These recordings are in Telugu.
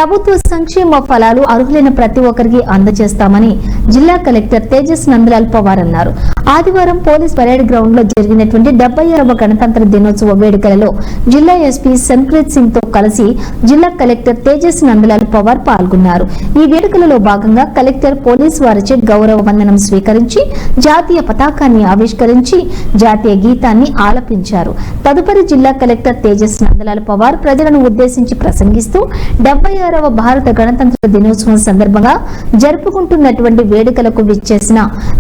ప్రభుత్వ సంక్షేమ ఫలాలు అర్హులైన ప్రతి ఒక్కరికి అందజేస్తామని జిల్లా కలెక్టర్ తేజస్ నందలాల్ పవార్ అన్నారు. ఆదివారం పోలీస్ పరేడ్ గ్రౌండ్ లో జరిగినటువంటి 76వ గణతంత్ర దినోత్సవ వేడుకలలో జిల్లా ఎస్పీ సంక్రీత్ సింగ్ తో కలిసి జిల్లా కలెక్టర్ తేజస్ నందలాల్ పవార్ పాల్గొన్నారు. ఈ వేడుకలలో భాగంగా కలెక్టర్ పోలీసు వారిచే గౌరవ వందనం స్వీకరించి జాతీయ పతాకాన్ని ఆవిష్కరించి జాతీయ గీతాన్ని ఆలపించారు. తదుపరి జిల్లా కలెక్టర్ తేజస్ నందలాల్ పవార్ ప్రజలను ఉద్దేశించి ప్రసంగిస్తూ 76వ భారత గణతంత్ర దినోత్సవం సందర్భంగా జరుపుకుంటున్నటువంటి వేడుకలకు విచ్చేసిన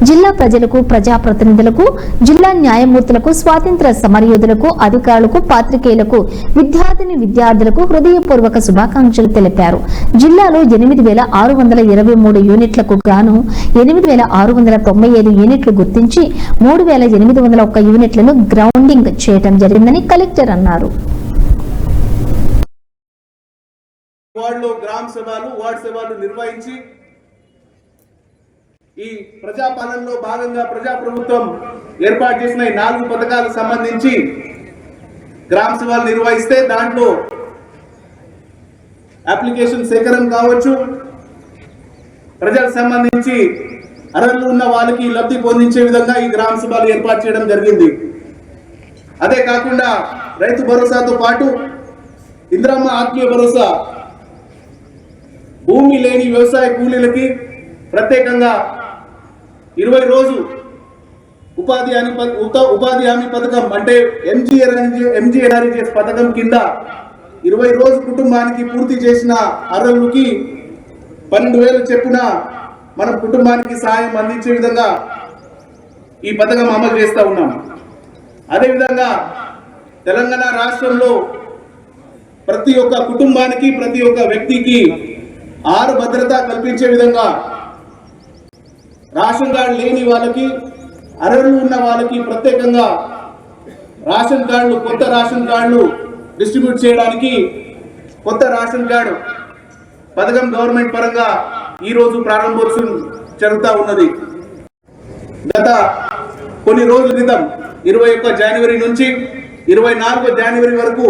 జిల్లా ప్రజలకు, ప్రజాప్రతినిధులకు, జిల్లా న్యాయమూర్తులకు, స్వాతంత్ర సమరయోధులకు, అధికారులకు, పాత్రికేయులకు, విద్యార్థులకు హృదయపూర్వక శుభాకాంక్షలు తెలిపారు. జిల్లాలో 8,623 యూనిట్లకు గాను 8,695 యూనిట్లు గుర్తించి 3,801 యూనిట్లను గ్రౌండింగ్ చేయడం జరిగిందని కలెక్టర్ అన్నారు. వార్డులో గ్రామ సభలు, వార్డు సభలు నిర్వహించి ఈ ప్రజాపాలనలో భాగంగా ప్రజాప్రభుత్వం ఏర్పాటు చేసిన 4 పథకాలకు సంబంధించి గ్రామ సభలు నిర్వహిస్తే దాంట్లో అప్లికేషన్ సేకరణ కావచ్చు, ప్రజలకు సంబంధించి అర్హులు ఉన్న వాళ్ళకి లబ్ధి పొందించే విధంగా ఈ గ్రామ సభలు ఏర్పాటు చేయడం జరిగింది. అదే కాకుండా రైతు భరోసాతో పాటు ఇందిరమ్మ ఆత్మీయ భరోసా, భూమి లేని వ్యవసాయ కూలీలకి ప్రత్యేకంగా 20 రోజు ఉపాధి హామీ పథకం అంటే ఎంజీఎన్ఆర్జీఎస్ పథకం కింద 20 రోజు కుటుంబానికి పూర్తి చేసిన అర్హులకి 12,000 చెప్పున మనం కుటుంబానికి సహాయం అందించే విధంగా ఈ పథకం అమలు చేస్తూ ఉన్నాం. అదేవిధంగా తెలంగాణ రాష్ట్రంలో ప్రతి ఒక్క కుటుంబానికి, ప్రతి ఒక్క వ్యక్తికి 6 భద్రత కల్పించే విధంగా రేషన్ కార్డు లేని వాళ్ళకి, అర్హులు ఉన్న వాళ్ళకి ప్రత్యేకంగా రేషన్ కార్డులు, కొత్త రేషన్ కార్డులు డిస్ట్రిబ్యూట్ చేయడానికి కొత్త రేషన్ కార్డు పథకం గవర్నమెంట్ పరంగా ఈరోజు ప్రారంభోత్సవం జరుగుతూ ఉన్నది. గత కొన్ని రోజుల క్రితం 21 జనవరి నుంచి 24 జనవరి వరకు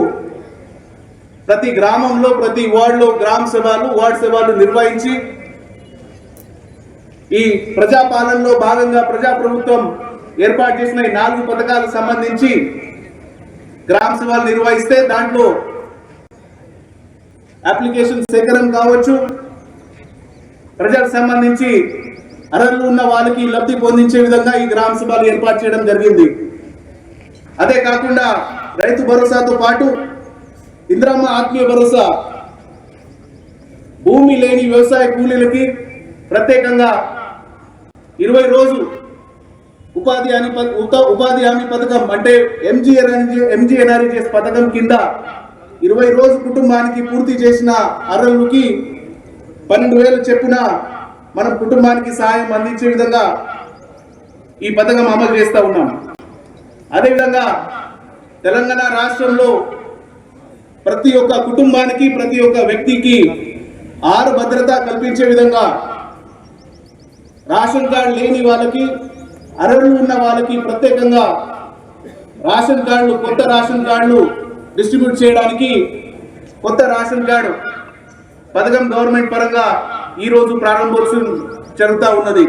ప్రతి గ్రామంలో, ప్రతి వార్డులో గ్రామ సభలు, వార్డు సభలు నిర్వహించి ఈ ప్రజాపాలనలో భాగంగా ప్రజాప్రభుత్వం ఏర్పాటు చేసిన 4 పథకాలకు సంబంధించి గ్రామ సభలు నిర్వహిస్తే దాంట్లో అప్లికేషన్ సేకరణ కావచ్చు, ప్రజలకు సంబంధించి అర్హులు ఉన్న వాళ్ళకి లబ్ధి పొందించే విధంగా ఈ గ్రామ సభలు ఏర్పాటు చేయడం జరిగింది. అదే కాకుండా రైతు భరోసాతో పాటు ఇందిరమ్మ ఆత్మీయ భరోసా, భూమి లేని వ్యవసాయ కూలీలకి ప్రత్యేకంగా 20 రోజు ఉపాధి హామీ పథకం అంటే ఎంజీఎన్ఆర్జీఎస్ పథకం కింద 20 రోజు కుటుంబానికి పూర్తి చేసిన అర్హులకి 12,000 చెప్పున మనం కుటుంబానికి సహాయం అందించే విధంగా ఈ పథకం అమలు చేస్తూ ఉన్నాం. అదేవిధంగా తెలంగాణ రాష్ట్రంలో ప్రతి ఒక్క కుటుంబానికి, ప్రతి ఒక్క వ్యక్తికి 6 భద్రత కల్పించే విధంగా రేషన్ కార్డు లేని వాళ్ళకి, అర్హులు ఉన్న వాళ్ళకి ప్రత్యేకంగా రేషన్ కార్డులు, కొత్త రేషన్ కార్డులు డిస్ట్రిబ్యూట్ చేయడానికి కొత్త రేషన్ కార్డు పథకం గవర్నమెంట్ పరంగా ఈరోజు ప్రారంభోత్సవం జరుగుతూ ఉన్నది.